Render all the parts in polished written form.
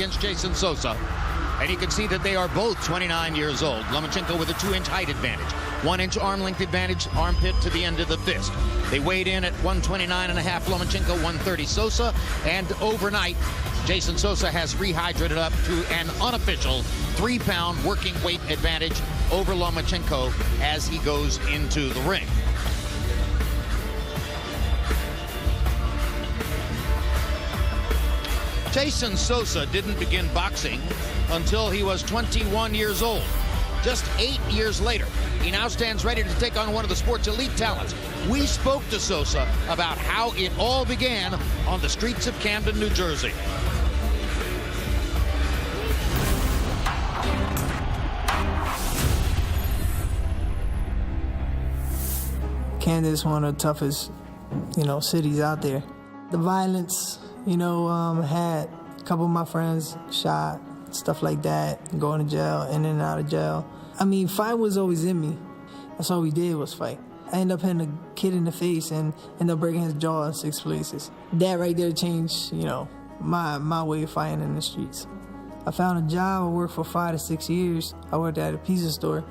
against Jason Sosa. And you can see that they are both 29 years old. Lomachenko with a 2-inch height advantage, 1-inch arm length advantage, armpit to the end of the fist. They weighed in at 129.5 Lomachenko, 130 Sosa, and overnight, Jason Sosa has rehydrated up to an unofficial 3-pound working weight advantage over Lomachenko as he goes into the ring. Jason Sosa didn't begin boxing until he was 21 years old. Just 8 years later, he now stands ready to take on one of the sport's elite talents. We spoke to Sosa about how it all began on the streets of Camden, New Jersey. Camden is one of the toughest, cities out there. The violence, had a couple of my friends shot, stuff like that, going to jail, in and out of jail. I mean, fight was always in me. That's all we did was fight. I ended up hitting a kid in the face and ended up breaking his jaw in 6 places. That right there changed, my way of fighting in the streets. I found a job. I worked for 5 to 6 years. I worked at a pizza store,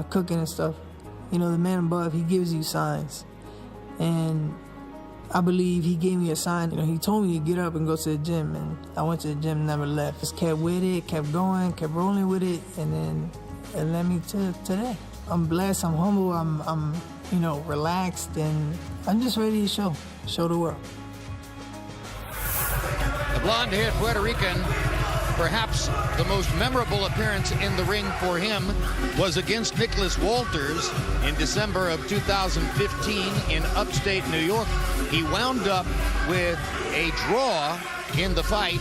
cooking and stuff. The man above, he gives you signs. And I believe he gave me a sign. He told me to get up and go to the gym, and I went to the gym, never left. Just kept with it, kept going, kept rolling with it, and then it led me to today. I'm blessed, I'm humble, I'm relaxed, and I'm just ready to show the world. The blonde-haired Puerto Rican, perhaps the most memorable appearance in the ring for him was against Nicholas Walters in December of 2015 in upstate New York. He wound up with a draw in the fight.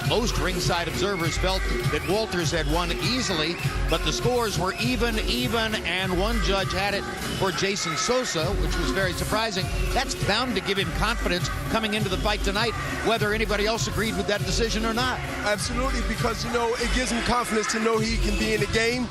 Most ringside observers felt that Walters had won easily, but the scores were even, and one judge had it for Jason Sosa, which was very surprising. That's bound to give him confidence coming into the fight tonight, whether anybody else agreed with that decision or not. Absolutely, because, it gives him confidence to know he can be in the game.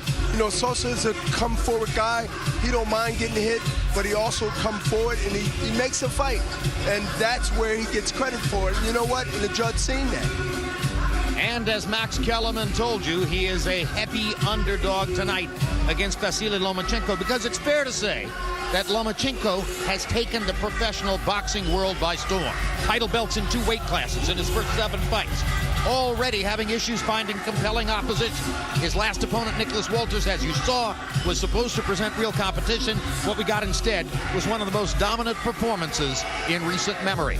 Sosa is a come-forward guy. He don't mind getting hit, but he also come forward and he makes a fight. And that's where he gets credit for it. You know what? And the judge seen that. And as Max Kellerman told you, he is a heavy underdog tonight against Vasyl Lomachenko, because it's fair to say that Lomachenko has taken the professional boxing world by storm. Title belts in 2 weight classes in his first 7 fights. Already having issues finding compelling opposition. His last opponent, Nicholas Walters, as you saw, was supposed to present real competition. What we got instead was one of the most dominant performances in recent memory.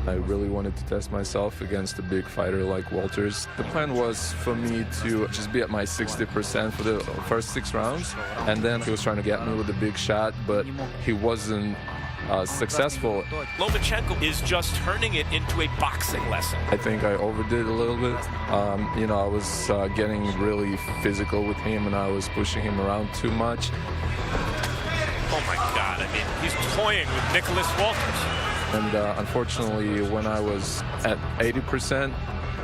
I really wanted to test myself against a big fighter like Walters. The plan was for me to just be at my 60% for the first 6 rounds, and then he was trying to get me with a big shot, but he wasn't successful. Lomachenko is just turning it into a boxing lesson. I think I overdid a little bit. I was getting really physical with him, and I was pushing him around too much. Oh my God, he's toying with Nicholas Walters. And unfortunately, when I was at 80%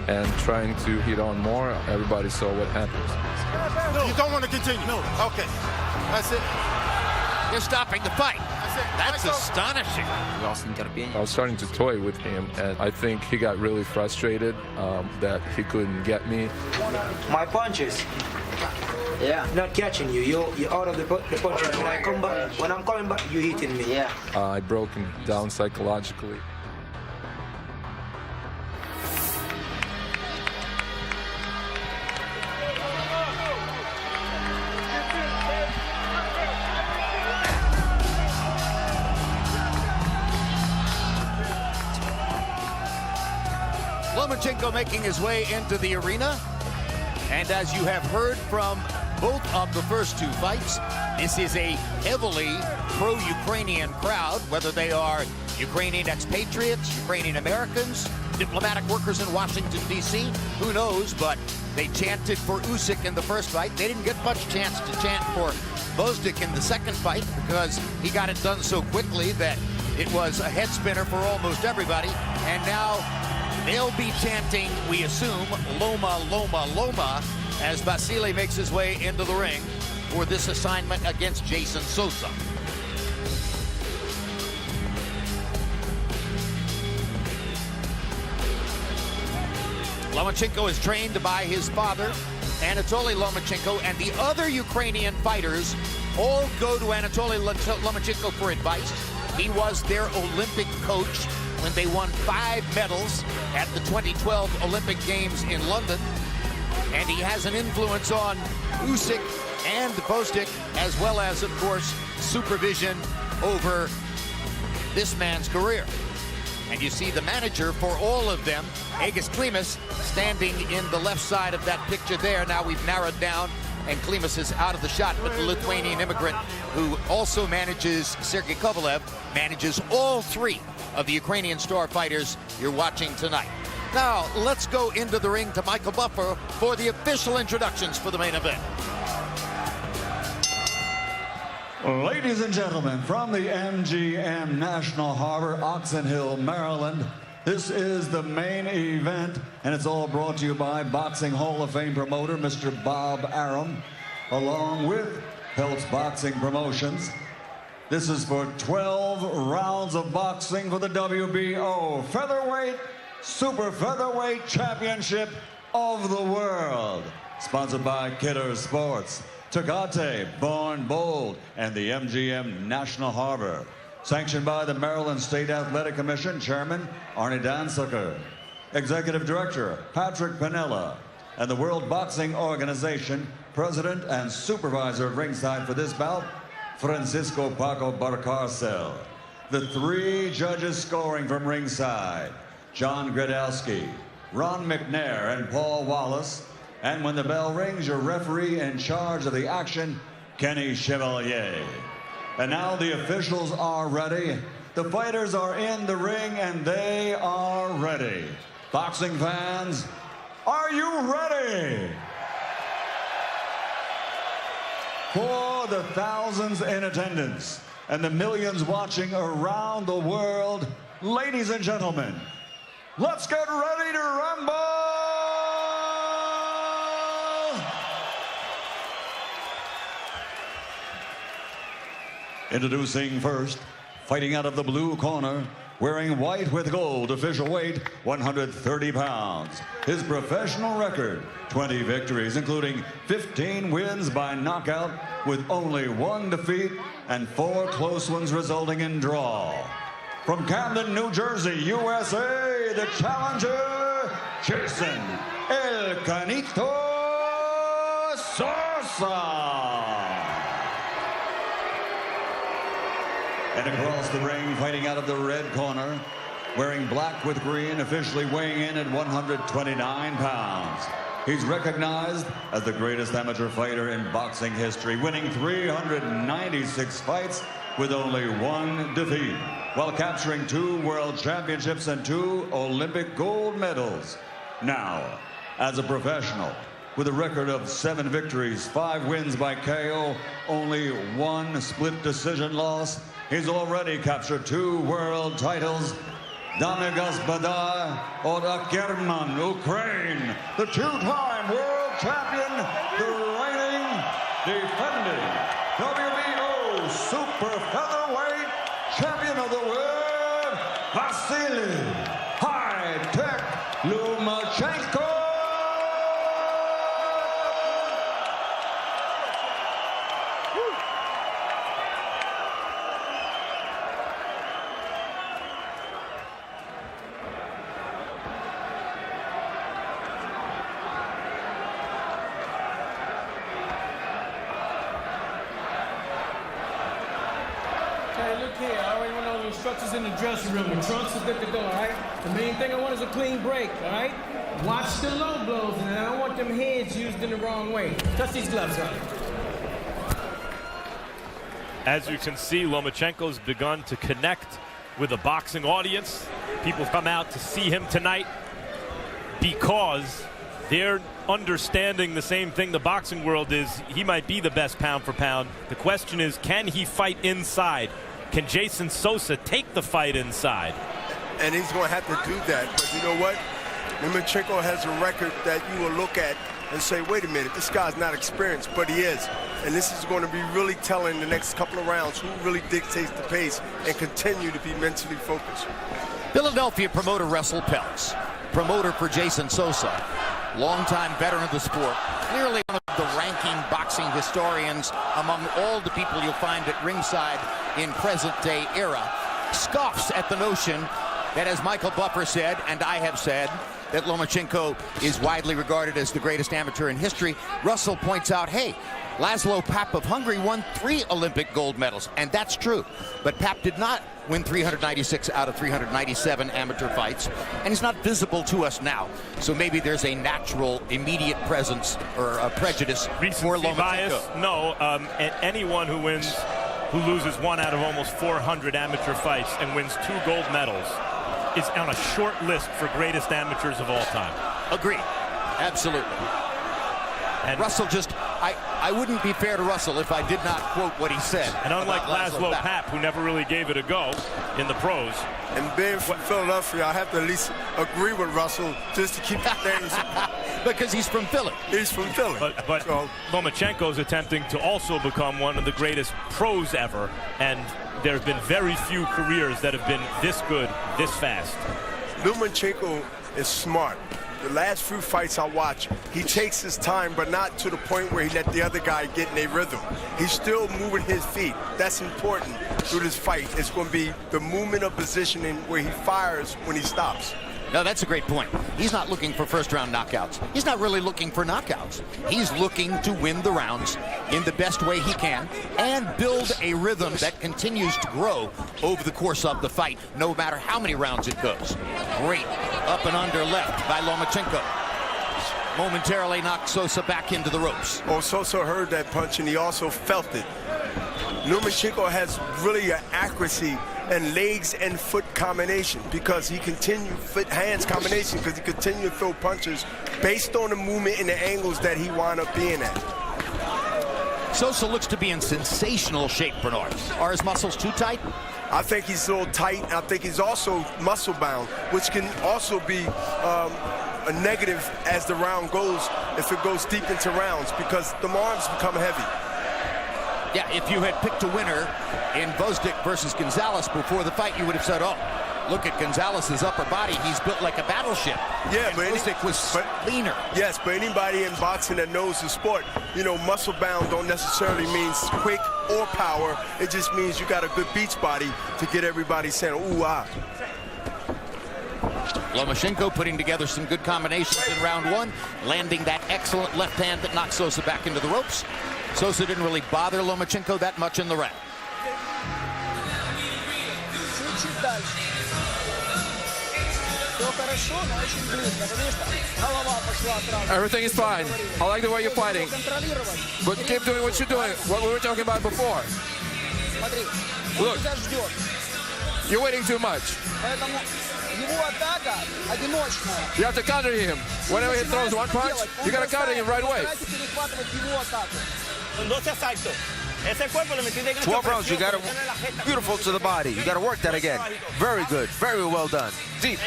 and trying to hit on more, everybody saw what happened. No. You don't want to continue? No. Okay. That's it. You're stopping the fight. That's astonishing. I was starting to toy with him, and I think he got really frustrated that he couldn't get me. My punches. Yeah. Not catching you. You're out of the punches. When I come back, when I'm coming back, you hitting me. Yeah. I broke him down psychologically. Lomachenko making his way into the arena. And as you have heard from both of the first 2 fights, this is a heavily pro-Ukrainian crowd, whether they are Ukrainian expatriates, Ukrainian Americans, diplomatic workers in Washington, D.C., who knows, but they chanted for Usyk in the first fight. They didn't get much chance to chant for Bozdik in the second fight because he got it done so quickly that it was a head spinner for almost everybody. And now they'll be chanting, we assume, Loma, Loma, Loma, as Vasyl makes his way into the ring for this assignment against Jason Sosa. Lomachenko is trained by his father, Anatoly Lomachenko, and the other Ukrainian fighters all go to Anatoly Lomachenko for advice. He was their Olympic coach when they won 5 medals at the 2012 Olympic Games in London. And he has an influence on Usyk and Bostic, as well as, of course, supervision over this man's career. And you see the manager for all of them, Aigis Klimas, standing in the left side of that picture there. Now we've narrowed down, and Klimas is out of the shot, but the Lithuanian immigrant who also manages Sergei Kovalev manages all 3 of the Ukrainian star fighters you're watching tonight. Now, let's go into the ring to Michael Buffer for the official introductions for the main event. Ladies and gentlemen, from the MGM National Harbor, Oxon Hill, Maryland, this is the main event, and it's all brought to you by Boxing Hall of Fame promoter, Mr. Bob Arum, along with Peltz Boxing Promotions. This is for 12 rounds of boxing for the WBO Featherweight, Super Featherweight Championship of the World. Sponsored by Kidder Sports, Tecate, Born Bold, and the MGM National Harbor. Sanctioned by the Maryland State Athletic Commission, Chairman Arnie Dansucker. Executive Director Patrick Pinella. And the World Boxing Organization, President and Supervisor of ringside for this bout, Francisco Paco Barcarcel. The 3 judges scoring from ringside, John Gradowski, Ron McNair, and Paul Wallace. And when the bell rings, your referee in charge of the action, Kenny Chevalier. And now the officials are ready. The fighters are in the ring, and they are ready. Boxing fans, are you ready? For the thousands in attendance and the millions watching around the world, ladies and gentlemen, let's get ready to rumble! Introducing first, fighting out of the blue corner, wearing white with gold, official weight 130 pounds. His professional record, 20 victories, including 15 wins by knockout with only 1 defeat and 4 close ones resulting in draw. From Camden, New Jersey, USA, the challenger, Jason El Canito Sosa. And across the ring, fighting out of the red corner, wearing black with green, officially weighing in at 129 pounds. He's recognized as the greatest amateur fighter in boxing history, winning 396 fights with only 1 defeat, while capturing 2 world championships and 2 Olympic gold medals. Now, as a professional, with a record of 7 victories, 5 wins by KO, only 1 split decision loss, he's already captured 2 world titles. Dame Gospoda od German, Ukraine, the 2-time world champion, the reigning, defending WBO Super Featherweight Champion of the World, Vasyl Lomachenko. Hey, look here, I already went over the instructions in the dressing room. The trunks is good to go, all right? The main thing I want is a clean break, all right? Watch the low blows, and I don't want them heads used in the wrong way. Touch these gloves up. As you can see, Lomachenko's begun to connect with a boxing audience. People come out to see him tonight because they're understanding the same thing the boxing world is. He might be the best pound for pound. The question is, can he fight inside? Can Jason Sosa take the fight inside? And he's going to have to do that. But you know what? Lomachenko has a record that you will look at and say, wait a minute, this guy's not experienced, but he is. And this is going to be really telling the next couple of rounds who really dictates the pace and continue to be mentally focused. Philadelphia promoter Vasyl Peltz. promoter for Jason Sosa, longtime veteran of the sport, clearly one of the ranking boxing historians among all the people you'll find at ringside in present-day era, scoffs at the notion that, as Michael Buffer said, and I have said, that Lomachenko is widely regarded as the greatest amateur in history. Russell points out, hey, Laszlo Papp of Hungary won 3 Olympic gold medals, and that's true. But Papp did not win 396 out of 397 amateur fights, and he's not visible to us now. So maybe there's a natural, immediate presence or a prejudice for Lomachenko. Bias? No, anyone who loses 1 out of almost 400 amateur fights and wins 2 gold medals is on a short list for greatest amateurs of all time. Agreed. Absolutely. And Russell just, I wouldn't be fair to Russell if I did not quote what he said. And unlike Laszlo Papp, who never really gave it a go in the pros. And being from Philadelphia, I have to at least agree with Russell just to keep things. Because he's from Philly. He's from Philly. But so, Lomachenko is attempting to also become one of the greatest pros ever, and there have been very few careers that have been this good, this fast. Lomachenko is smart. The last few fights I watch, he takes his time, but not to the point where he let the other guy get in a rhythm. He's still moving his feet. That's important through this fight. It's going to be the movement of positioning where he fires when he stops. No, that's a great point. He's not looking for first-round knockouts. He's not really looking for knockouts. He's looking to win the rounds in the best way he can and build a rhythm that continues to grow over the course of the fight, no matter how many rounds it goes. Great up and under left by Lomachenko. Momentarily knocked Sosa back into the ropes. Oh, Sosa heard that punch, and he also felt it. Lomachenko has really an accuracy and legs and foot combination because he continued foot-hands combination because he continued to throw punches based on the movement and the angles that he wound up being at. Sosa looks to be in sensational shape, Bernard. Are his muscles too tight? I think he's a little tight. I think he's also muscle-bound, which can also be a negative as the round goes if it goes deep into rounds because the arms become heavy. Yeah, if you had picked a winner in Vosdick versus Gonzalez before the fight, you would have said, oh, look at Gonzalez's upper body. He's built like a battleship. Yeah, and but Vosdick was leaner. Yes, but anybody in boxing that knows the sport, you know, muscle-bound don't necessarily means quick or power. It just means you got a good beach body to get everybody saying, ooh, ah. Lomachenko putting together some good combinations in round 1, landing that excellent left hand that knocked Sosa back into the ropes. Sosa didn't really bother Lomachenko that much in the round. Everything is fine. I like the way you're fighting. But keep doing what you're doing. What we were talking about before. Look, you're waiting too much. You have to counter him. Whenever he throws one punch, you got to counter him right away. 12 rounds, you got to, beautiful to the body. You got to work that again. Very good, very well done. Deep.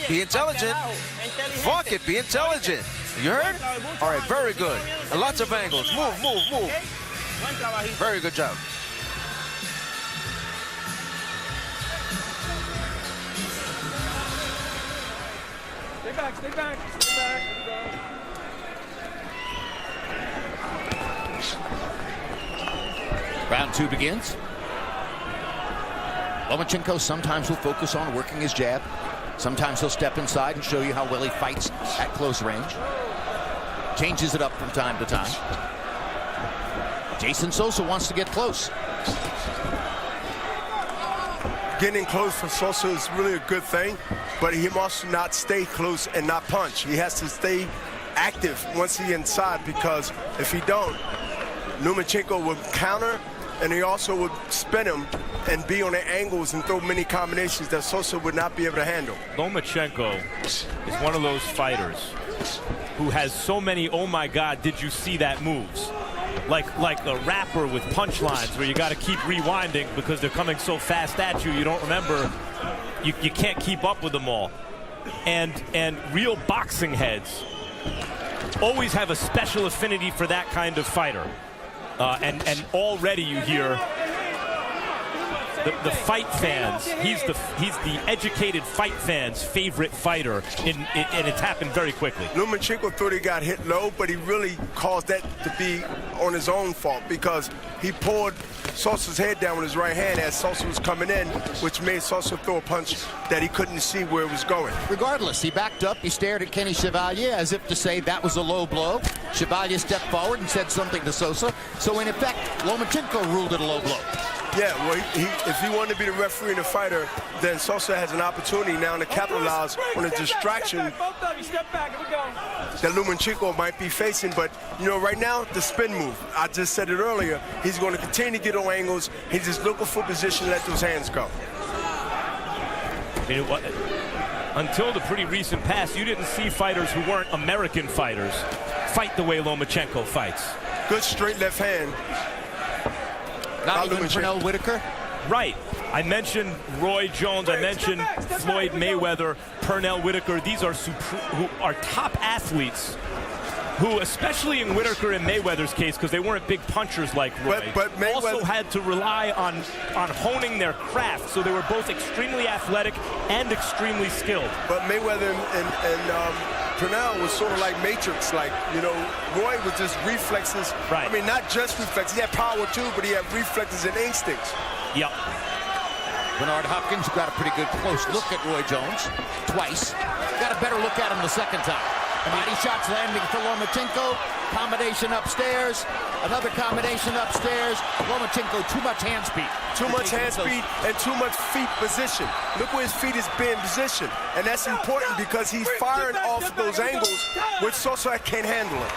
Be intelligent. Fuck it, be intelligent. You heard? All right, very good. And lots of angles. Move, move, move. Very good job. Stay back, stay back, stay back. Round 2 begins. Lomachenko sometimes will focus on working his jab. Sometimes he'll step inside and show you how well he fights at close range. Changes it up from time to time. Jason Sosa wants to get close. Getting close for Sosa is really a good thing, but he must not stay close and not punch. He has to stay active once he's inside because if he don't, Lomachenko will counter and he also would spin him and be on the angles and throw many combinations that Sosa would not be able to handle. Lomachenko is one of those fighters who has so many oh my god did you see that moves, like a rapper with punchlines where you got to keep rewinding because they're coming so fast at you you don't remember, you can't keep up with them all. And real boxing heads always have a special affinity for that kind of fighter. And already you hear the fight fans. He's the educated fight fans' favorite fighter, and it's happened very quickly. Lomachenko thought he got hit low, but he really caused that to be on his own fault because he pulled Sosa's head down with his right hand as Sosa was coming in, which made Sosa throw a punch that he couldn't see where it was going. Regardless, he backed up, he stared at Kenny Chevalier as if to say that was a low blow. Chevalier stepped forward and said something to Sosa. So in effect, Lomachenko ruled it a low blow. Yeah, well, if he wanted to be the referee and the fighter, then Sosa has an opportunity now to capitalize on a distraction that Lomachenko might be facing. But, you know, right now, the spin move, I just said it earlier, he's going to continue to get on angles. He's just looking for position, let those hands go. You know, until the pretty recent past, you didn't see fighters who weren't American fighters fight the way Lomachenko fights. Good straight left hand. Not even Pernell Whitaker? Right. I mentioned Roy Jones. I mentioned Floyd Mayweather, Pernell Whitaker. These are who are top athletes who, especially in Whitaker and Mayweather's case, because they weren't big punchers like Roy, but Mayweather also had to rely on honing their craft. So they were both extremely athletic and extremely skilled. But Mayweather and Pernell was sort of like Matrix, like, you know, Roy was just reflexes. Right. I mean, not just reflexes. He had power too, but he had reflexes and instincts. Yep. Bernard Hopkins got a pretty good close look at Roy Jones twice. Got a better look at him the second time. Body shots landing for Lomachenko. Combination upstairs. Another combination upstairs. Lomachenko, too much hand speed. Too much hand speed and too much feet position. Look where his feet is being positioned. And that's important because he's firing off those angles, which Sosa can't handle it.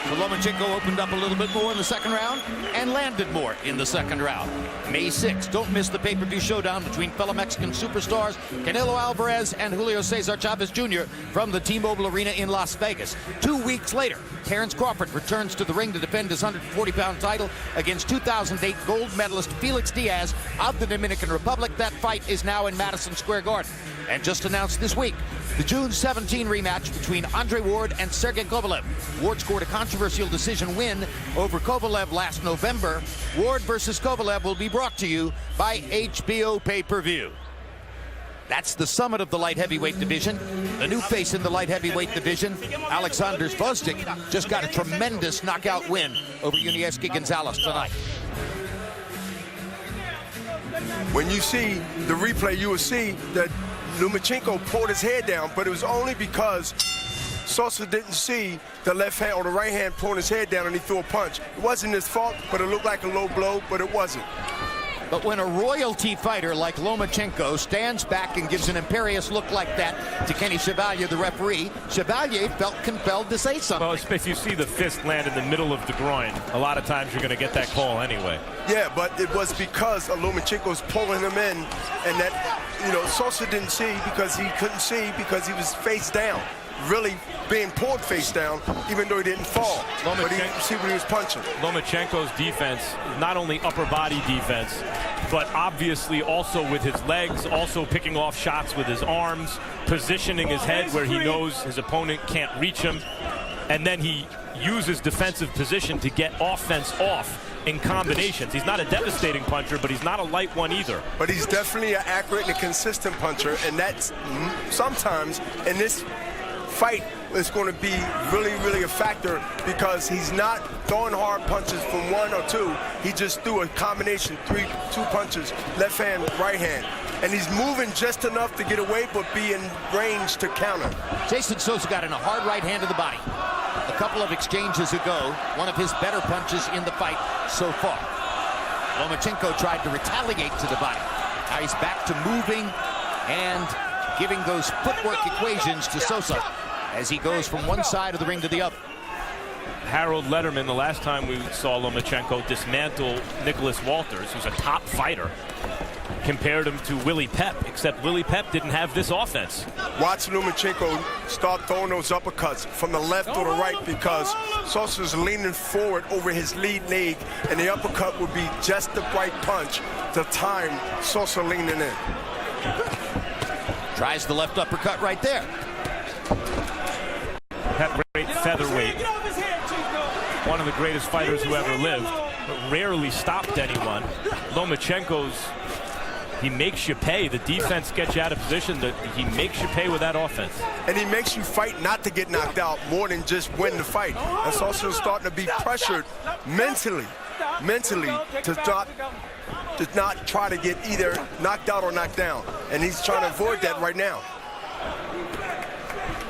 So Lomachenko opened up a little bit more in the second round and landed more in the second round. May 6th, don't miss the pay-per-view showdown between fellow Mexican superstars Canelo Alvarez and Julio Cesar Chavez Jr. from the T-Mobile Arena in Las Vegas. 2 weeks later, Terrence Crawford returns to the ring to defend his 140-pound title against 2008 gold medalist Felix Diaz of the Dominican Republic. That fight is now in Madison Square Garden. And just announced this week, the June 17 rematch between Andre Ward and Sergey Kovalev. Ward scored a controversial decision win over Kovalev last November. Ward versus Kovalev will be brought to you by HBO Pay-Per-View. That's the summit of the light heavyweight division. The new face in the light heavyweight division, Alexander Zvozdik, just got a tremendous knockout win over Yunieski Gonzalez tonight. When you see the replay, you will see that Lomachenko pulled his head down, but it was only because Sosa didn't see the left hand or the right hand pulling his head down and he threw a punch. It wasn't his fault, but it looked like a low blow, but it wasn't. But when a royalty fighter like Lomachenko stands back and gives an imperious look like that to Kenny Chevalier, the referee, Chevalier felt compelled to say something. Well, if you see the fist land in the middle of the groin, a lot of times you're going to get that call anyway. Yeah, but it was because Lomachenko's pulling him in, and that, you know, Sosa didn't see because he couldn't see because he was face down. Really being pulled face down, even though he didn't fall. But he didn't see what he was punching. Lomachenko's defense, not only upper body defense, but obviously also with his legs, also picking off shots with his arms, positioning his head where he knows his opponent can't reach him, and then he uses defensive position to get offense off in combinations. He's not a devastating puncher, but he's not a light one either. But he's definitely an accurate and a consistent puncher, and that's sometimes in this fight is going to be really, really a factor because he's not throwing hard punches from one or two. He just threw a combination, two punches, left hand, right hand. And he's moving just enough to get away, but be in range to counter. Jason Sosa got in a hard right hand to the body. A couple of exchanges ago, one of his better punches in the fight so far. Lomachenko tried to retaliate to the body. Now he's back to moving and giving those footwork equations to Sosa as he goes from one side of the ring to the other. Harold Lederman, the last time we saw Lomachenko dismantle Nicholas Walters, who's a top fighter, compared him to Willie Pep, except Willie Pep didn't have this offense. Watch Lomachenko start throwing those uppercuts from the left or the right because Sosa's leaning forward over his lead leg, and the uppercut would be just the right punch to time Sosa leaning in. Tries the left uppercut right there. Pep, great featherweight. One of the greatest fighters who ever lived, but rarely stopped anyone. Lomachenko's, he makes you pay. The defense gets you out of position. He makes you pay with that offense. And he makes you fight not to get knocked out more than just win the fight. That's also starting to be pressured mentally to not try to get either knocked out or knocked down. And he's trying to avoid that right now.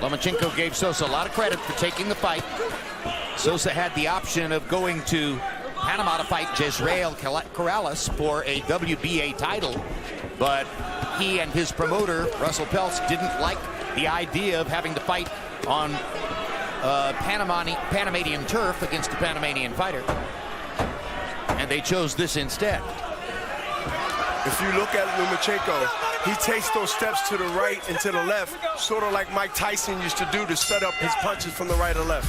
Lomachenko gave Sosa a lot of credit for taking the fight. Sosa had the option of going to Panama to fight Jezreel Corrales for a WBA title, but he and his promoter, Russell Peltz, didn't like the idea of having to fight on Panamanian turf against a Panamanian fighter, and they chose this instead. If you look at Lomachenko, he takes those steps to the right and to the left, sort of like Mike Tyson used to do to set up his punches from the right or left.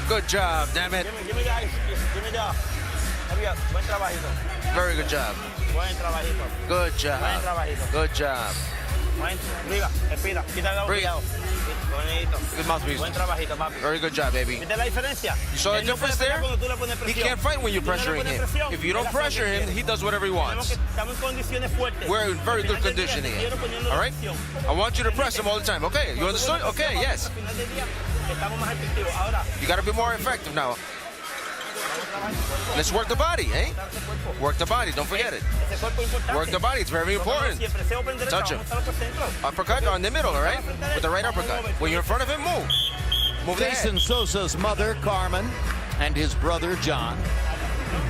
Good job, damn it. Give me guys. Give me the. Buen trabajito. Very good job. Buen trabajito. Good job. Buen trabajito. Good job. Arriba, respira. Quita el Breathe. Bonito. Good mouthpiece. Buen trabajito, papi. Very good job, baby. ¿Viste la diferencia? You saw the difference there? He can't fight when you're pressuring him. If you don't pressure him, he does whatever he wants. We're in very good condition here. All right? I want you to press him all the time. Okay, you understood? Okay, yes. You got to be more effective now. Let's work the body, eh? Work the body, don't forget it. Work the body, it's very important. Touch him. Uppercut on the middle, all right? With the right uppercut. When you're in front of him, move. Move the head. Jason Sosa's mother, Carmen, and his brother, John,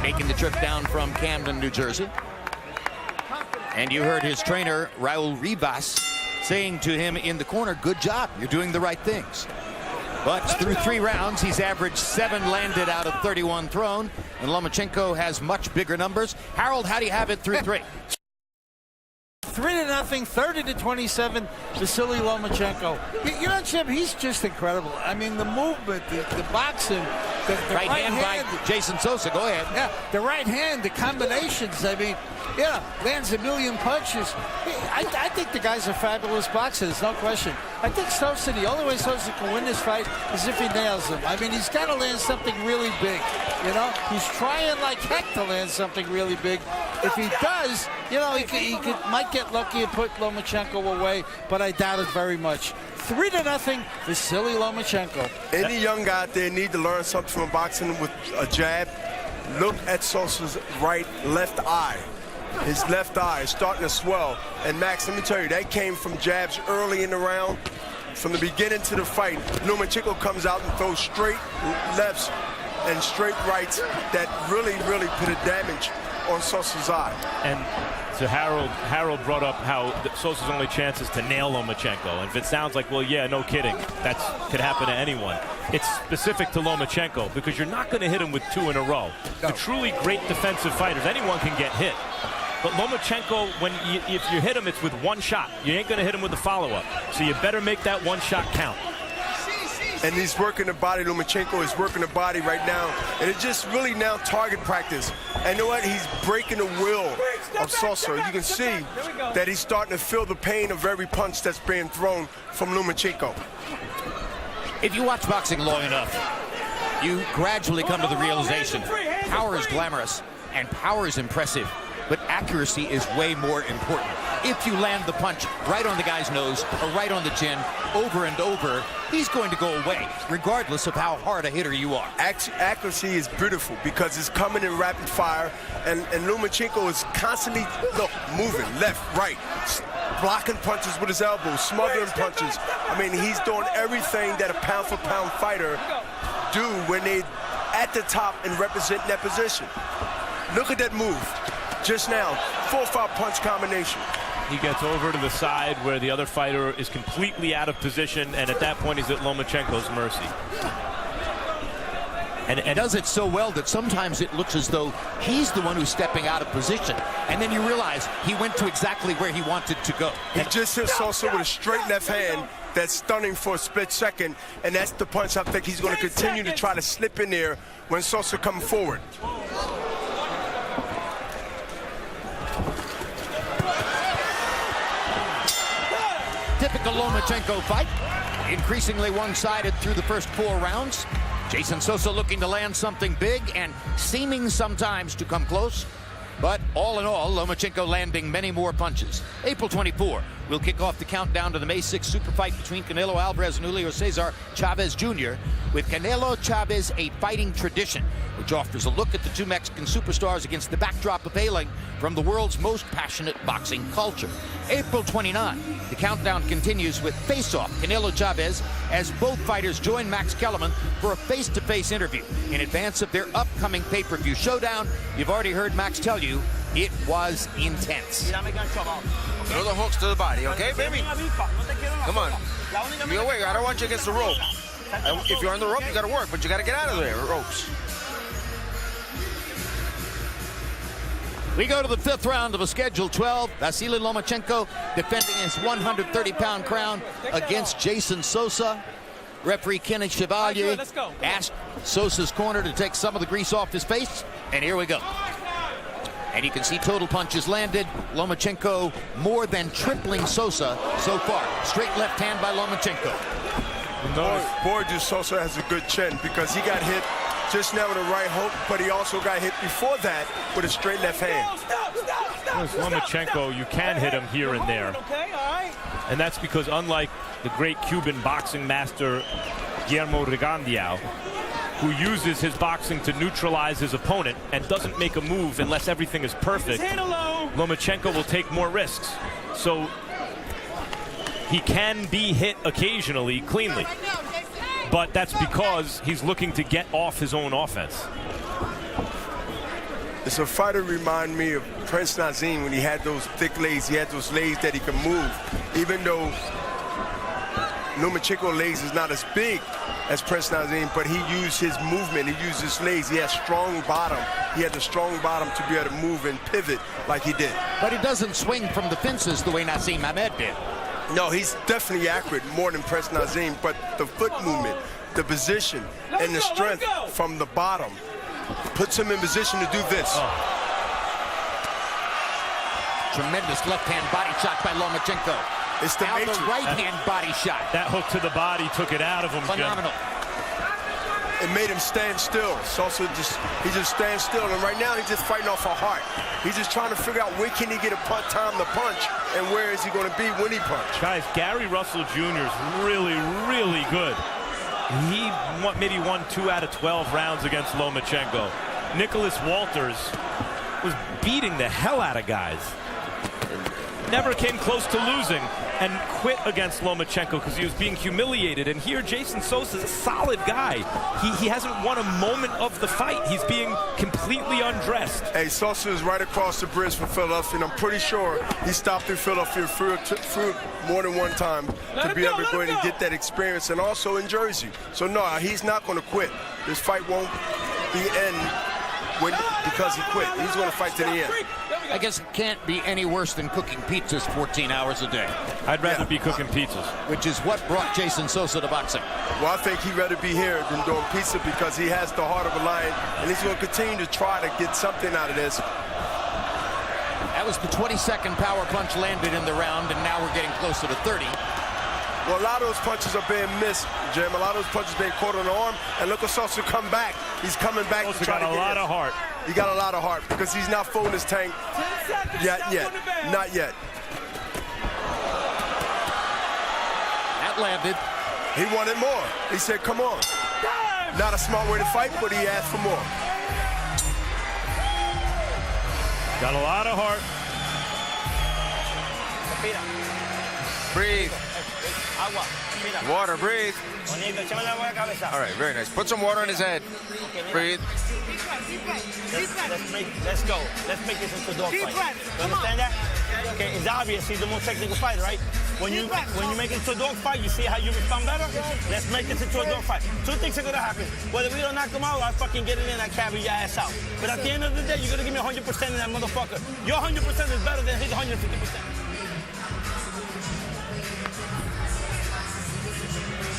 making the trip down from Camden, New Jersey. And you heard his trainer, Raul Rivas, saying to him in the corner, good job, you're doing the right things. But through 3 rounds, he's averaged 7 landed out of 31 thrown, and Lomachenko has much bigger numbers. Harold, how do you have it through 3? 3-0, 30-27, Vasyl Lomachenko. You know, Jim, he's just incredible. I mean, the movement, the boxing, the right hand by Jason Sosa. Go ahead. Yeah, the right hand, the combinations. I mean, yeah, lands a million punches. I think the guy's a fabulous boxer. There's no question. I think Sosa, the only way Sosa can win this fight is if he nails him. I mean, he's got to land something really big. You know, he's trying like heck to land something really big. If he does, you know, he might get lucky and put Lomachenko away, but I doubt it very much. 3-0, Vasyl Lomachenko. Any young guy out there need to learn something from boxing with a jab. Look at Sosa's left eye. His left eye is starting to swell. And Max, let me tell you, that came from jabs early in the round. From the beginning to the fight, Lomachenko comes out and throws straight lefts and straight rights that really put a damage on Sosa's eye. And so Harold brought up how Sosa's only chance is to nail Lomachenko. And if it sounds like, well, yeah, no kidding, that could happen to anyone. It's specific to Lomachenko because you're not going to hit him with 2 in a row. No. The truly great defensive fighters, anyone can get hit. But Lomachenko, if you hit him, it's with 1 shot. You ain't going to hit him with a follow-up. So you better make that 1 shot count. And he's working the body. Lomachenko is working the body right now. And it's just really now target practice. And you know what? He's breaking the will of Sosa. You can see that he's starting to feel the pain of every punch that's being thrown from Lomachenko. If you watch boxing long enough, you gradually come to the realization power is glamorous and power is impressive, but accuracy is way more important. If you land the punch right on the guy's nose or right on the chin over and over, he's going to go away, regardless of how hard a hitter you are. Accuracy is beautiful because it's coming in rapid fire, and Lomachenko is constantly moving left, right, blocking punches with his elbows, smothering punches. I mean, he's doing everything that a pound-for-pound fighter do when they're at the top and represent that position. Look at that move just now, 4 or 5 punch combination. He gets over to the side where the other fighter is completely out of position, and at that point he's at Lomachenko's mercy. And does it so well that sometimes it looks as though he's the one who's stepping out of position, and then you realize he went to exactly where he wanted to go. He just hit Sosa with a straight left hand that's stunning for a split second, and that's the punch I think he's going to continue to try to slip in there when Sosa comes forward. Typical Lomachenko fight. Increasingly one-sided through the first 4 rounds. Jason Sosa looking to land something big and seeming sometimes to come close. But all in all, Lomachenko landing many more punches. April 24, we'll kick off the countdown to the May 6th super fight between Canelo Alvarez and Julio Cesar Chavez Jr. with Canelo Chavez, a fighting tradition, which offers a look at the two Mexican superstars against the backdrop of hailing from the world's most passionate boxing culture. April 29, the countdown continues with Face Off Canelo Chavez as both fighters join Max Kellerman for a face-to-face interview in advance of their upcoming pay-per-view showdown. You've already heard Max tell you it was intense. Throw the hooks to the body, okay, baby? Come on. Be away. I don't want you against the rope. If you're on the rope, you got to work, but you got to get out of there, ropes. We go to the 5th round of a scheduled 12. Vasyl Lomachenko defending his 130-pound crown against Jason Sosa. Referee Kenny Chevalier asked Sosa's corner to take some of the grease off his face, and here we go. And you can see total punches landed. Lomachenko more than tripling Sosa so far. Straight left hand by Lomachenko. Boy, Sosa has a good chin because he got hit just now with a right hook, but he also got hit before that with a straight left hand. Lomachenko, you can hit him here and there. And that's because unlike the great Cuban boxing master Guillermo Rigondeaux, who uses his boxing to neutralize his opponent and doesn't make a move unless everything is perfect, Lomachenko will take more risks. So he can be hit occasionally cleanly, but that's because he's looking to get off his own offense. It's a fighter remind me of Prince Nazim when he had those thick legs. He had those legs that he could move. Even though Lomachenko's legs is not as big as Prince Nazim, but he used his movement. He used his legs. He had strong bottom. He had the strong bottom to be able to move and pivot like he did. But he doesn't swing from the fences the way Naseem Hamed did. No, he's definitely accurate more than Prince Nazim, but the foot movement, the position, and the strength from the bottom puts him in position to do this. Tremendous left-hand body shot by Lomachenko. It's the now the right-hand body shot. That hook to the body took it out of him. Phenomenal. It made him stand still. Sosa he just stands still, and right now he's just fighting off a heart. He's just trying to figure out where can he get a time to punch, and where is he going to be when he punch. Guys, Gary Russell Jr. is really, really good. He maybe won 2 out of 12 rounds against Lomachenko. Nicholas Walters was beating the hell out of guys. Never came close to losing and quit against Lomachenko because he was being humiliated. And here, Jason Sosa is a solid guy. He hasn't won a moment of the fight. He's being completely undressed. Hey, Sosa is right across the bridge from Philadelphia, and I'm pretty sure he stopped in Philadelphia through more than one time to be able to go ahead and get that experience, and also in Jersey. So no, he's not going to quit. This fight won't be end because he quit. He's going to fight to the end. I guess it can't be any worse than cooking pizzas 14 hours a day. I'd rather be cooking pizzas. Which is what brought Jason Sosa to boxing. Well, I think he'd rather be here than doing pizza because he has the heart of a lion, and he's going to continue to try to get something out of this. That was the 22nd power punch landed in the round, and now we're getting closer to 30. Well, a lot of those punches are being missed, Jim. A lot of those punches being caught on the arm, and look at Sosa come back. He's coming back to try to get a lot of heart. He got a lot of heart because he's not full in his tank yet. Not yet. That landed. He wanted more. He said, come on. Not a smart way to fight, but he asked for more. Got a lot of heart. Breathe. Water, breathe. All right, very nice. Put some water on his head. Breathe. Let's go. Let's make this into a dog fight. You understand that? Okay, it's obvious he's the most technical fighter, right? When you make it into a dog fight, you see how you respond better? Let's make this into a dog fight. 2 things are gonna happen. Whether we don't knock him out, I fucking get it in, I carry your ass out. But at the end of the day, you're gonna give me 100% in that motherfucker. Your 100% is better than his 150%.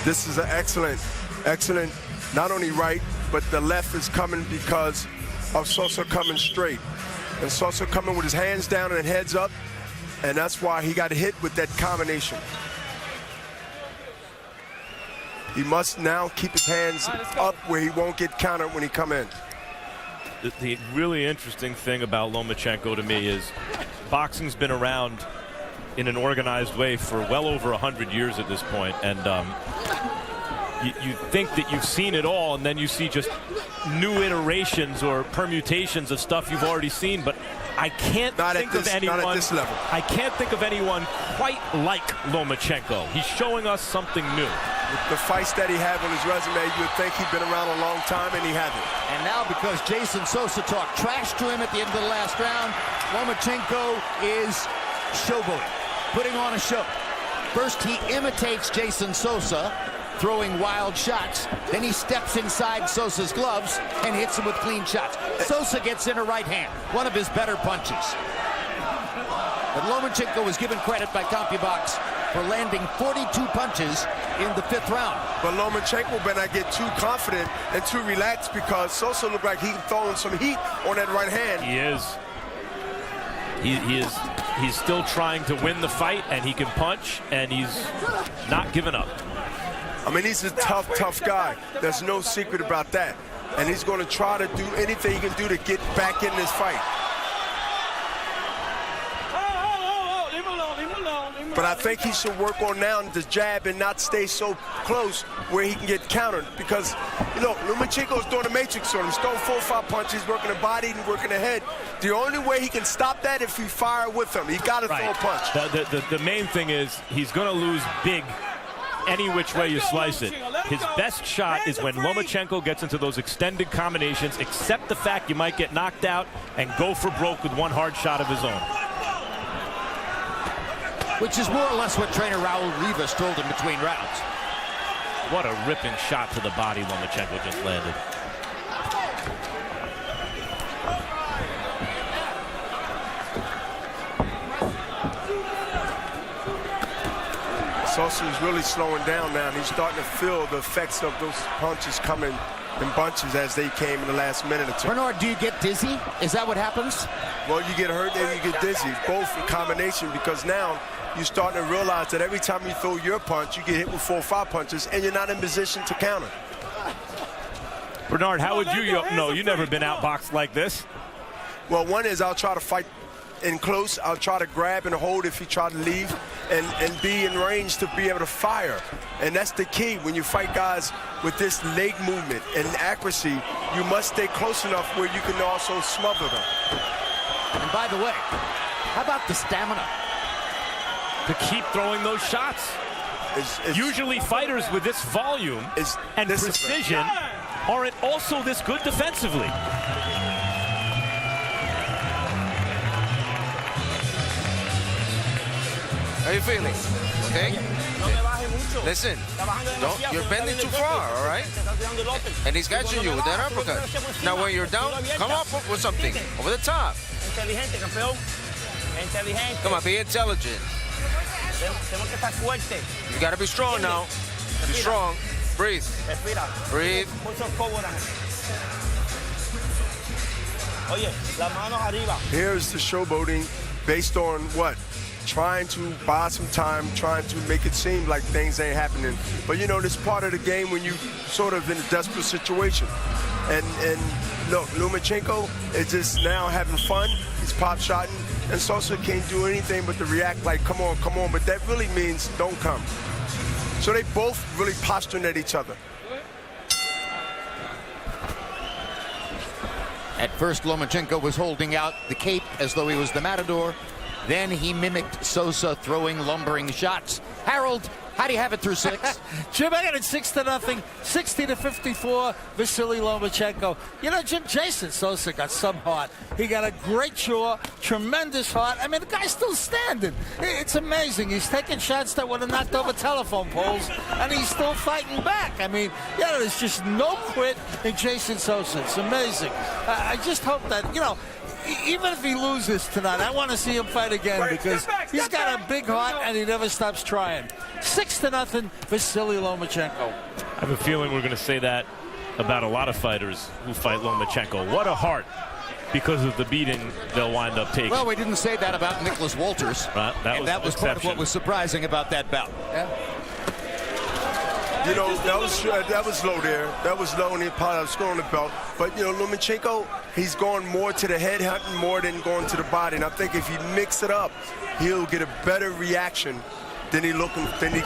This is an excellent, not only right, but the left is coming because of Sosa coming straight. And Sosa coming with his hands down and heads up, and that's why he got hit with that combination. He must now keep his hands up where he won't get countered when he come in. The really interesting thing about Lomachenko to me is boxing's been around in an organized way for well over 100 years at this point, and you think that you've seen it all, and then you see just new iterations or permutations of stuff you've already seen. But I can't think of anyone. Not at this level. I can't think of anyone quite like Lomachenko. He's showing us something new. With the fights that he had on his resume, you would think he'd been around a long time, and he hasn't. And now, because Jason Sosa talked trash to him at the end of the last round, Lomachenko is showboating, putting on a show. First, he imitates Jason Sosa, throwing wild shots. Then he steps inside Sosa's gloves and hits him with clean shots. Sosa gets in a right hand, one of his better punches. But Lomachenko was given credit by CompuBox for landing 42 punches in the 5th round. But Lomachenko better not get too confident and too relaxed, because Sosa looked like he's throwing some heat on that right hand. He is. He's still trying to win the fight, and he can punch, and he's not giving up. I mean, he's a tough guy. There's no secret about that. And he's going to try to do anything he can do to get back in this fight. But I think he should work on now the jab and not stay so close where he can get countered. Because, you know, Lomachenko's doing the matrix on him. He's throwing 4 or 5 punches, working the body and working the head. The only way he can stop that if he fire with him. He got to throw a punch. The main thing is he's going to lose big any which way you slice it. His best shot is when Lomachenko gets into those extended combinations, accept the fact you might get knocked out, and go for broke with one hard shot of his own. Which is more or less what trainer Raul Rivas told him between rounds. What a ripping shot to the body Lomachenko just landed. Sosa is really slowing down now, and he's starting to feel the effects of those punches coming in bunches as they came in the last minute or two. Bernard, do you get dizzy? Is that what happens? Well, you get hurt and you get dizzy, both in combination, because now you're starting to realize that every time you throw your punch, you get hit with 4 or 5 punches, and you're not in position to counter. Bernard, how would you know? You've never been outboxed like this. Well, one is I'll try to fight in close. I'll try to grab and hold if he try to leave, and be in range to be able to fire. And that's the key. When you fight guys with this leg movement and accuracy, you must stay close enough where you can also smother them. And by the way, how about the stamina? To keep throwing those shots. Usually fighters with this volume and precision aren't also this good defensively. How you feeling? Okay? Listen, you're bending too far, all right? And he's catching you with that uppercut. Now when you're down, come up with something over the top. Come on, be intelligent. You gotta be strong now. Be strong. Breathe. Breathe. Here's the showboating based on what? Trying to buy some time, trying to make it seem like things ain't happening. But you know, this part of the game when you sort of in a desperate situation. And look, Lomachenko is just now having fun. He's pop-shotting, and Sosa can't do anything but to react like, come on, come on. But that really means don't come. So they both really posturing at each other. At first, Lomachenko was holding out the cape as though he was the matador. Then he mimicked Sosa throwing lumbering shots. Harold, how do you have it through 6? Jim, I got it 6-0, 60-54, Vasyl Lomachenko. You know, Jim, Jason Sosa got some heart. He got a great jaw, tremendous heart. I mean, the guy's still standing. It's amazing. He's taking shots that would have knocked over telephone poles, and he's still fighting back. I mean, yeah, there's just no quit in Jason Sosa. It's amazing. I just hope that, you know, even if he loses tonight, I want to see him fight again because he's got a big heart and he never stops trying. 6-0, Vasyl Lomachenko. I have a feeling we're going to say that about a lot of fighters who fight Lomachenko. What a heart, because of the beating they'll wind up taking. Well, we didn't say that about Nicholas Walters. That was part of what was surprising about that bout. You You know, that was low there. That was low, and he probably was scoring the belt. But, you know, Lomachenko, he's going more to the head hunting more than going to the body. And I think if he mix it up, he'll get a better reaction than he's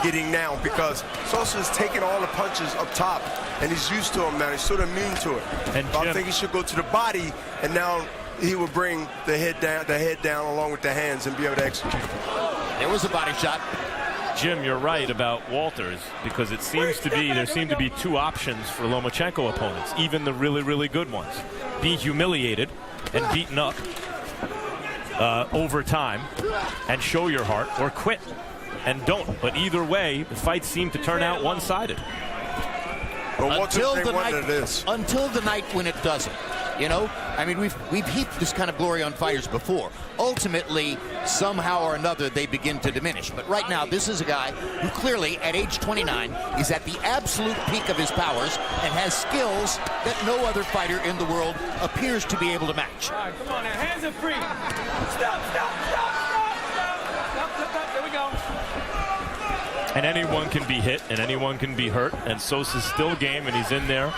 getting now, because Sosa is taking all the punches up top, and he's used to them now. He's sort of immune to it. And I think he should go to the body, and now he will bring the head down along with the hands and be able to execute. There was a body shot. Jim, you're right about Walters, because there seem to be two options for Lomachenko opponents, even the really, really good ones. Be humiliated and beaten up over time and show your heart, or quit and don't. But either way, the fights seem to turn out one-sided. Until the night when it doesn't. You know, I mean, we've heaped this kind of glory on fighters before. Ultimately, somehow or another, they begin to diminish. But right now, this is a guy who clearly, at age 29, is at the absolute peak of his powers and has skills that no other fighter in the world appears to be able to match. All right, come on now, hands are free. Stop. There we go. And anyone can be hit, and anyone can be hurt, and Sosa's still game, and he's in there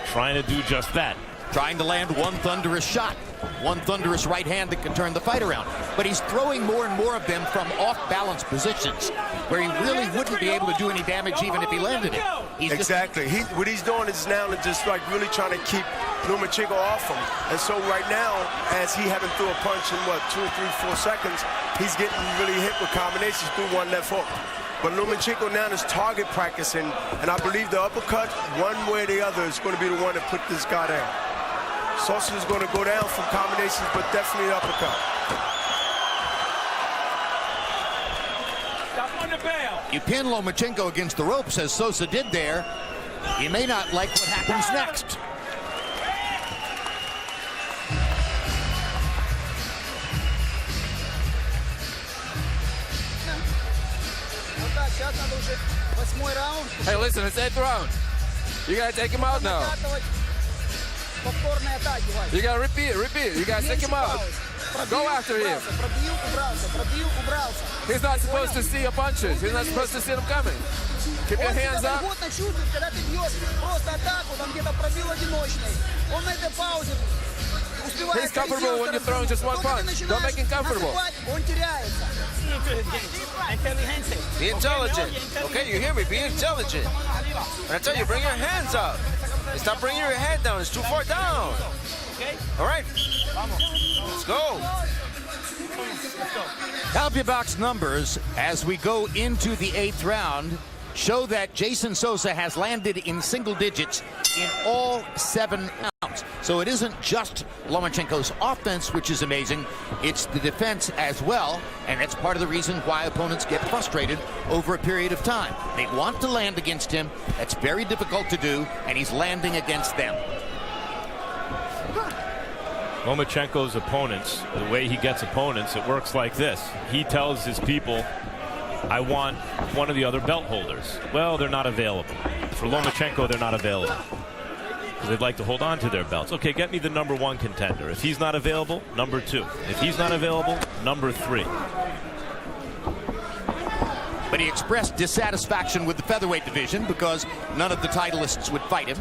trying to do just that. Trying to land one thunderous shot, one thunderous right hand that can turn the fight around. But he's throwing more and more of them from off-balance positions where he really wouldn't be able to do any damage even if he landed it. Exactly. What he's doing is now just like really trying to keep Lomachenko off him. And so right now, as he haven't threw a punch in, 2 or 3, 4 seconds, he's getting really hit with combinations through one left hook. But Lomachenko now is target practicing, and I believe the uppercut, one way or the other, is going to be the one that put this guy down. Sosa is going to go down from combinations, but definitely the uppercut. Stop on the bail. You pin Lomachenko against the ropes, as Sosa did there. You may not like what happens next. Hey, listen, it's 8th round. You gotta take him out now. You gotta repeat. You gotta take him out. Go after him. He's not supposed to see your punches. He's not supposed to see them coming. Keep your hands up. He's comfortable when you're throwing just one punch. Don't make him comfortable. Be intelligent. Okay, you hear me? Be intelligent. And I tell you, bring your hands up. Stop bringing your head down. It's too far down. All right. Let's go. Box numbers as we go into the 8th round show that Jason Sosa has landed in single digits in all 7 rounds. So it isn't just Lomachenko's offense, which is amazing. It's the defense as well, and that's part of the reason why opponents get frustrated over a period of time. They want to land against him. That's very difficult to do, and he's landing against them. Lomachenko's opponents, the way he gets opponents, it works like this. He tells his people, I want one of the other belt holders. Well, they're not available. For Lomachenko, they're not available. They'd like to hold on to their belts. Okay, get me the #1 contender. If he's not available, #2. If he's not available, #3. But he expressed dissatisfaction with the featherweight division because none of the titleists would fight him.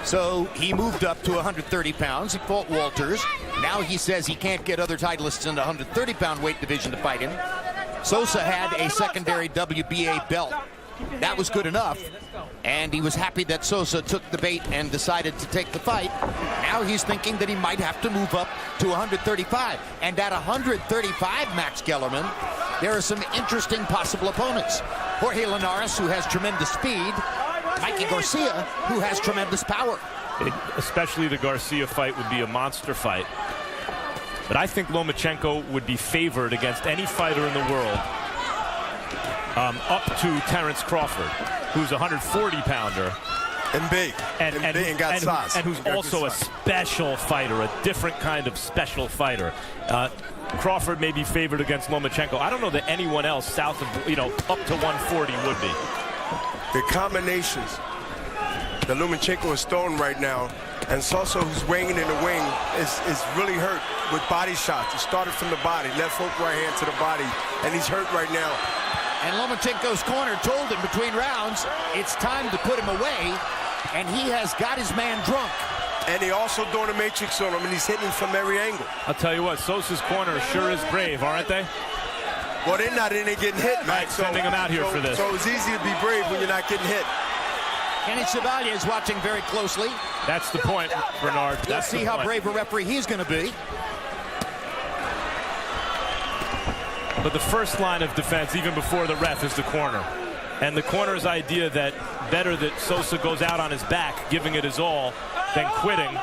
So he moved up to 130 pounds. He fought Walters. Now he says he can't get other titleists in the 130-pound weight division to fight him. Sosa had a secondary WBA belt. That was good enough. And he was happy that Sosa took the bait and decided to take the fight. Now he's thinking that he might have to move up to 135. And at 135, Max Kellerman, there are some interesting possible opponents. Jorge Linares, who has tremendous speed. Mikey Garcia, who has tremendous power. Especially the Garcia fight would be a monster fight. But I think Lomachenko would be favored against any fighter in the world up to Terence Crawford, who's a 140-pounder. And big. And got size. And who's also a special fighter, a different kind of special fighter. Crawford may be favored against Lomachenko. I don't know that anyone else south of, up to 140 would be. The combinations that Lomachenko is throwing right now, and Sosa, who's weighing in the wing, is really hurt with body shots. He started from the body, left hook, right hand to the body, and he's hurt right now. And Lomachenko's corner told him between rounds, it's time to put him away, and he has got his man drunk. And they also doing a matrix on him, and he's hitting from every angle. I'll tell you what, Sosa's corner sure is brave, aren't they? Well, they're not in there getting hit, man. Right, sending him out here for this. So it's easy to be brave when you're not getting hit. Kenny Chevalier is watching very closely. That's the point, Bernard. Let's see how brave a referee he's going to be. But the first line of defense, even before the ref, is the corner. And the corner's idea that better that Sosa goes out on his back, giving it his all, than quitting.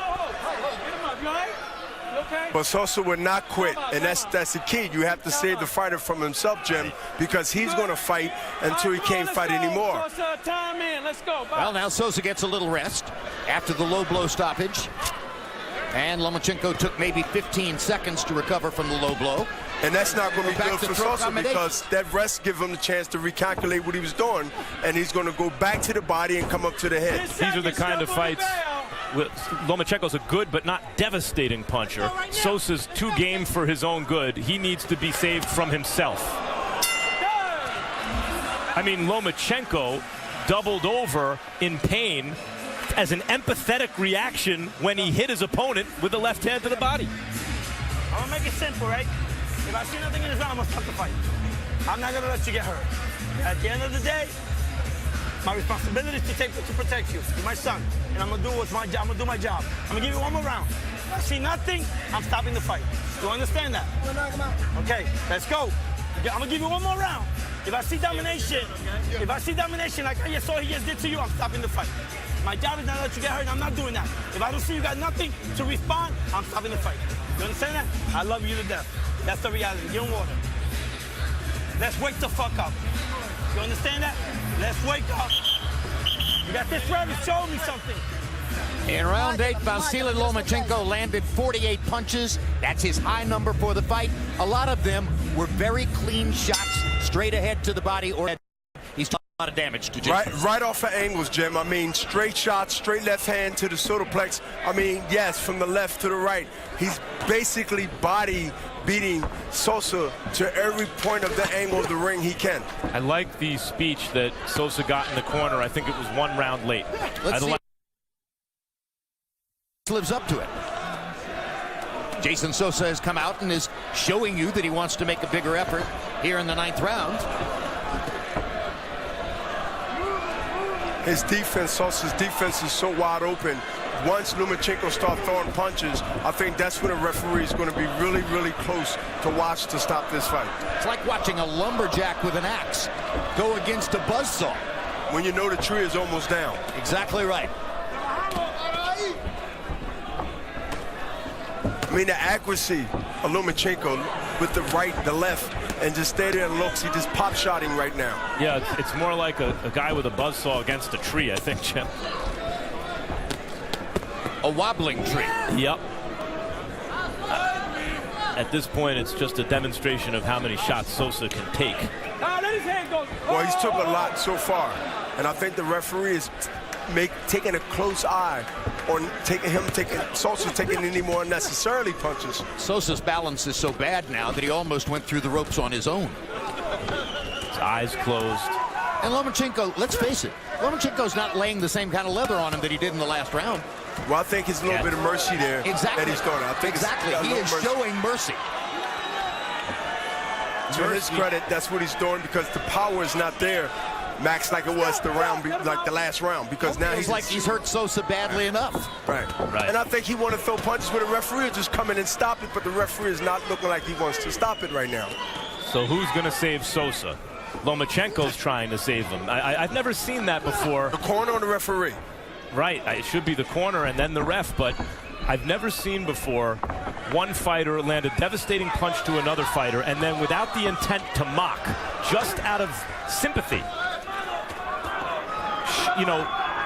But Sosa would not quit, and that's the key. You have to save the fighter from himself, Jim, because he's going to fight until he can't fight anymore. Well, now Sosa gets a little rest after the low blow stoppage. And Lomachenko took maybe 15 seconds to recover from the low blow. And that's not going to be good for Sosa because that rest gives him the chance to recalculate what he was doing, and he's going to go back to the body and come up to the head. These are the kind of fights. Lomachenko's a good but not devastating puncher. Sosa's too game for his own good. He needs to be saved from himself. I mean, Lomachenko doubled over in pain as an empathetic reaction when he hit his opponent with the left hand to the body. I'm gonna make it simple, right? If I see nothing in this round, I'm gonna stop the fight. I'm not gonna let you get hurt. At the end of the day, my responsibility is to protect you. You're my son, and I'm gonna do what's my job. I'm gonna do my job. I'm gonna give you one more round. If I see nothing, I'm stopping the fight. Do you understand that? Okay, let's go. I'm gonna give you one more round. If I see domination, like I saw he just did to you, I'm stopping the fight. My job is not to let you get hurt, and I'm not doing that. If I don't see you got nothing to respond, I'm stopping the fight. You understand that? I love you to death. That's the reality. Get in water. Let's wake the fuck up. You understand that? Let's wake up. You got this round to show me something. In round 8, Vasyl Lomachenko landed 48 punches. That's his high number for the fight. A lot of them were very clean shots, straight ahead to the body or head. He's done a lot of damage to Jim. Right off of angles, Jim. I mean, straight shots, straight left hand to the sotoplex. I mean, yes, from the left to the right. He's basically body beating Sosa to every point of the angle of the ring he can. I like the speech that Sosa got in the corner. I think it was 1 round late. Let's see if he lives up to it. Jason Sosa has come out and is showing you that he wants to make a bigger effort here in the 9th round. His defense, Sosa's defense is so wide open. Once Lomachenko starts throwing punches, I think that's when the referee is going to be really, really close to watch to stop this fight. It's like watching a lumberjack with an axe go against a buzzsaw. When you know the tree is almost down. Exactly right. I mean, the accuracy of Lomachenko with the right, the left, and just stay there and looks. He just pop shotting right now. Yeah, it's more like a guy with a buzzsaw against a tree, I think, Jim. A wobbling tree. Yep. At this point, it's just a demonstration of how many shots Sosa can take. Well, he's took a lot so far, and I think the referee is taking a close eye on Sosa taking any more unnecessarily punches. Sosa's balance is so bad now that he almost went through the ropes on his own. His eyes closed. And Lomachenko, let's face it, Lomachenko's not laying the same kind of leather on him that he did in the last round. Well, I think it's a little bit of mercy there that he's doing. I think exactly. He is showing mercy. To his credit, that's what he's doing because the power is not there, Max, like it was the last round. Because now he's like he's hurt Sosa badly enough. Right. And I think he want to throw punches with a referee, just come in and stop it. But the referee is not looking like he wants to stop it right now. So who's going to save Sosa? Lomachenko's trying to save him. I've never seen that before. The corner or the referee? Right. It should be the corner and then the ref, but I've never seen before one fighter land a devastating punch to another fighter and then without the intent to mock, just out of sympathy,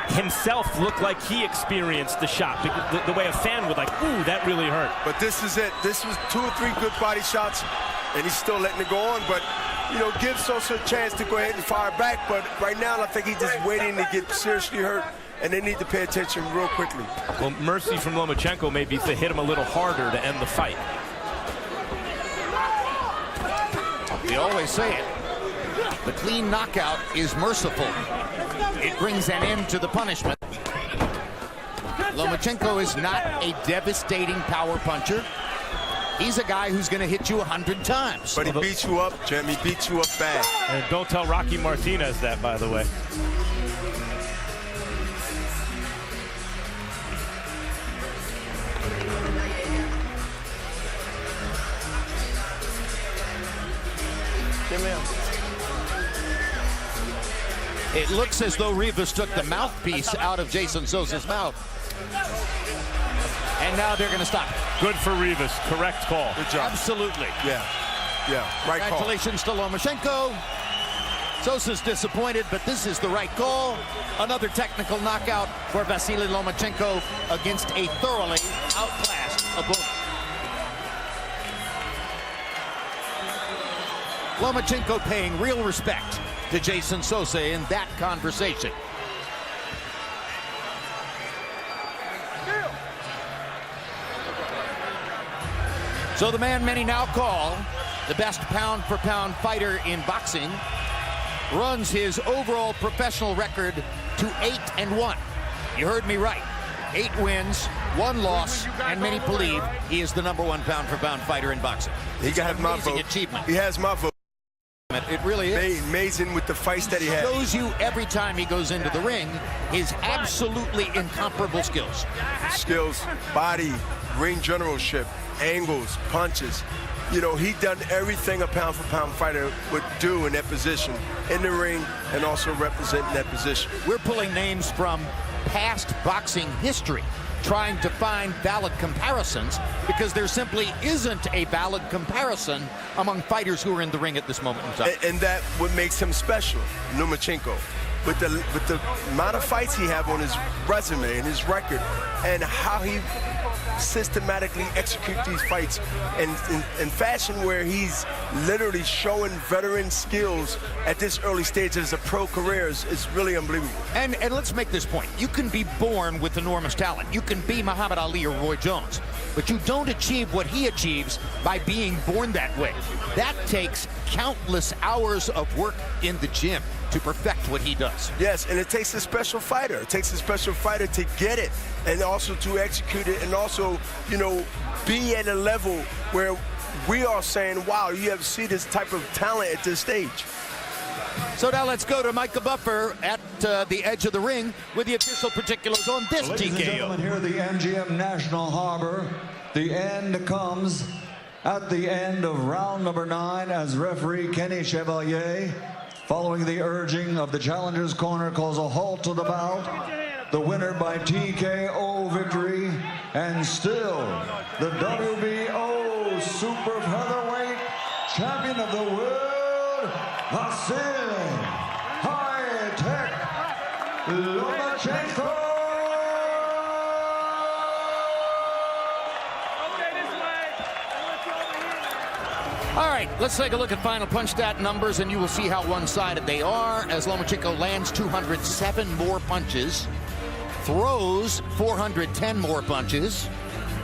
himself look like he experienced the shot, the way a fan would like, ooh, that really hurt. But this is it. This was 2 or 3 good body shots, and he's still letting it go on. But, give Sosa a chance to go ahead and fire back. But right now, I think he's just waiting to get seriously hurt, and they need to pay attention real quickly. Well, mercy from Lomachenko may be to hit him a little harder to end the fight. We always say it. The clean knockout is merciful. It brings an end to the punishment. Lomachenko is not a devastating power puncher. He's a guy who's going to hit you 100 times. But he beats you up, Jim. He beats you up bad. And don't tell Rocky Martinez that, by the way. It looks as though Rivas took the mouthpiece out of Jason Sosa's mouth. And now they're going to stop. Good for Rivas. Correct call. Good job. Absolutely. Yeah. Right call. Congratulations to Lomachenko. Sosa's disappointed, but this is the right call. Another technical knockout for Vasyl Lomachenko against a thoroughly outclassed opponent. Lomachenko paying real respect to Jason Sosa in that conversation. So the man many now call the best pound-for-pound fighter in boxing runs his overall professional record to 8-1. You heard me right. 8 wins, 1 loss, and many believe he is the #1 pound-for-pound fighter in boxing. He got my vote. Achievement. He has my vote. It really is. Amazing with the fights that he has. Shows you every time he goes into the ring his absolutely incomparable skills. Skills, body, ring generalship, angles, punches. You know, he done everything a pound-for-pound fighter would do in that position, in the ring, and also representing that position. We're pulling names from past boxing history, trying to find valid comparisons, because there simply isn't a valid comparison among fighters who are in the ring at this moment in time. And that what makes him special, Lomachenko. With the amount of fights he have on his resume and his record, and how he systematically execute these fights in fashion where he's literally showing veteran skills at this early stage of his pro career is really unbelievable. And let's make this point. You can be born with enormous talent. You can be Muhammad Ali or Roy Jones, but you don't achieve what he achieves by being born that way. That takes countless hours of work in the gym to perfect what he does. Yes, and it takes a special fighter. It takes a special fighter to get it, and also to execute it, and also, you know, be at a level where we are saying, wow, you have seen this type of talent at this stage. So now let's go to Micah Buffer at the edge of the ring with the official particulars on this Ladies and TKO. gentlemen, here at the MGM National Harbor, the end comes at the end of round number 9 as referee Kenny Chevalier, following the urging of the challenger's corner, calls a halt to the bout. The winner by TKO victory, and still the WBO Super Featherweight Champion of the World, Vasyl Lomachenko. All right, let's take a look at final punch stat numbers, and you will see how one-sided they are, as Lomachenko lands 207 more punches, throws 410 more punches,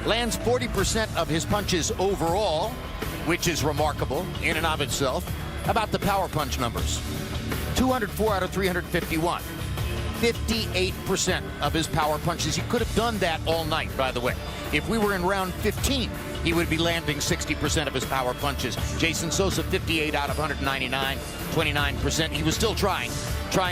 lands 40% of his punches overall, which is remarkable in and of itself. About the power punch numbers, 204 out of 351. 58% of his power punches. He could have done that all night, by the way. If we were in round 15, he would be landing 60% of his power punches. Jason Sosa, 58 out of 199, 29%. He was still trying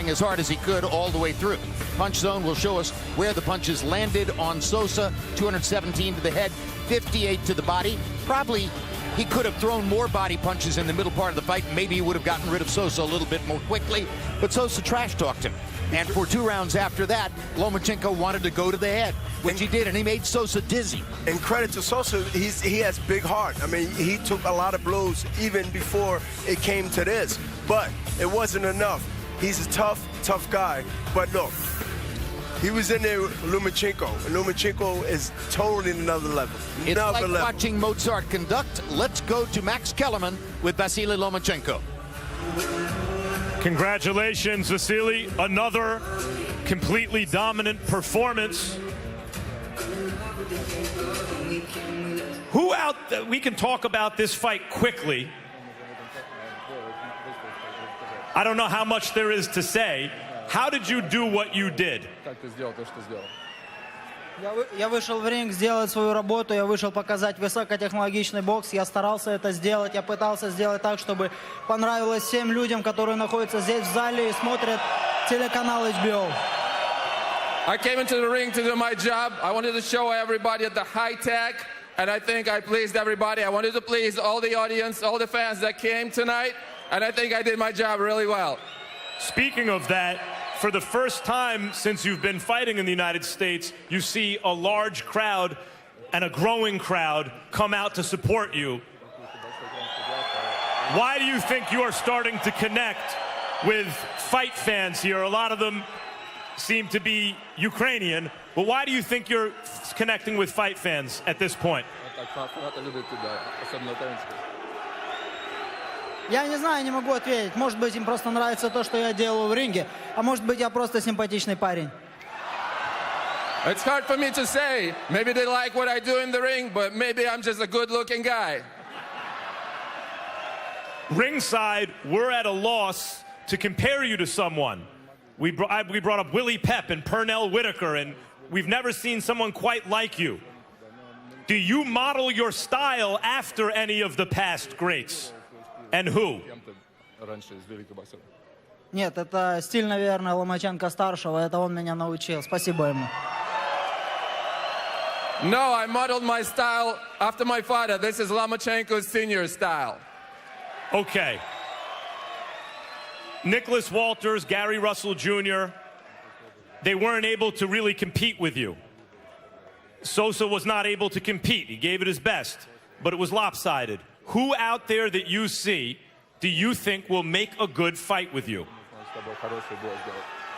as hard as he could all the way through. Punch zone will show us where the punches landed on Sosa. 217 to the head, 58 to the body. Probably he could have thrown more body punches in the middle part of the fight. Maybe he would have gotten rid of Sosa a little bit more quickly, but Sosa trash-talked him. And for 2 rounds after that, Lomachenko wanted to go to the head, which he did, and he made Sosa dizzy. And credit to Sosa, he has big heart. I mean, he took a lot of blows even before it came to this, but it wasn't enough. He's a tough guy. But look, he was in there with Lomachenko, and Lomachenko is totally another level. It's like watching Mozart conduct. Let's go to Max Kellerman with Vasyl Lomachenko. Congratulations, Vasyl. Another completely dominant performance. We can talk about this fight quickly. I don't know how much there is to say. How did you do what you did? Как ты сделал то, что сделал? Я вышел в ринг сделать свою работу, я вышел показать высокотехнологичный бокс, я старался это сделать, я пытался сделать так, чтобы понравилось всем людям, которые находятся здесь в зале и смотрят телеканал HBO. I came into the ring to do my job. I wanted to show everybody at the high tech, and I think I pleased everybody. I wanted to please all the audience, all the fans that came tonight, and I think I did my job really well. Speaking of that, for the first time since you've been fighting in the United States, you see a large crowd and a growing crowd come out to support you. Why do you think you are starting to connect with fight fans here? A lot of them seem to be Ukrainian, but why do you think you're connecting with fight fans at this point? Я не знаю, не могу ответить. Может быть, им просто нравится то, что я делаю в ринге, а может быть, я просто симпатичный парень. It's hard for me to say. Maybe they like what I do in the ring, but maybe I'm just a good-looking guy. Ringside, we're at a loss to compare you to someone. We brought up Willie Pep and Pernell Whitaker, and we've never seen someone quite like you. Do you model your style after any of the past greats? And who? Нет, это стиль, наверное, Ломаченко-старшего. Это он меня научил. Спасибо ему. No, I modeled my style after my father. This is Lomachenko's senior style. Okay. Nicholas Walters, Gary Russell Jr., they weren't able to really compete with you. Sosa was not able to compete. He gave it his best, but it was lopsided. Who out there that you see do you think will make a good fight with you?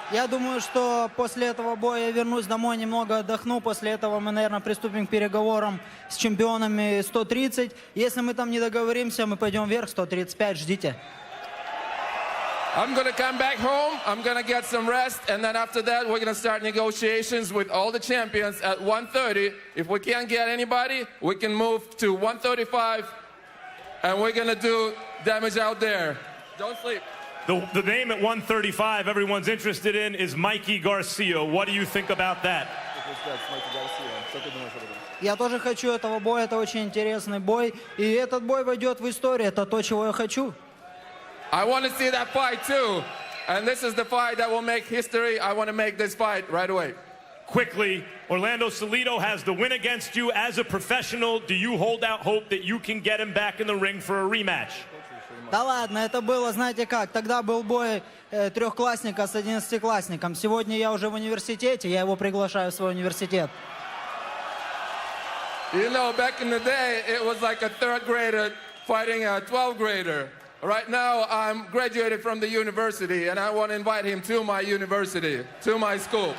Я думаю, что после этого боя я вернусь домой, немного отдохну. После этого мы, наверное, приступим к переговорам с чемпионами 130. Если мы там не договоримся, мы пойдем вверх 135. Ждите. I'm going to come back home, I'm going to get some rest, and then after that, we're going to start negotiations with all the champions at 130. If we can't get anybody, we can move to 135, and we're going to do damage out there. Don't sleep. The name at 135 everyone's interested in is Mikey Garcia. What do you think about that? Я тоже хочу этого боя, это очень интересный бой. И этот бой войдет в историю, это то, чего я хочу. I want to see that fight too. And this is the fight that will make history. I want to make this fight right away. Quickly, Orlando Salido has the win against you as a professional. Do you hold out hope that you can get him back in the ring for a rematch? Да ладно, это было, знаете как, тогда был бой трехклассника с 11-классником. Сегодня я уже в университете, я его приглашаю в свой университет. You know, back in the day, it was like a third grader fighting a 12th grader. Right now, I'm graduated from the university, and I want to invite him to my university, to my school.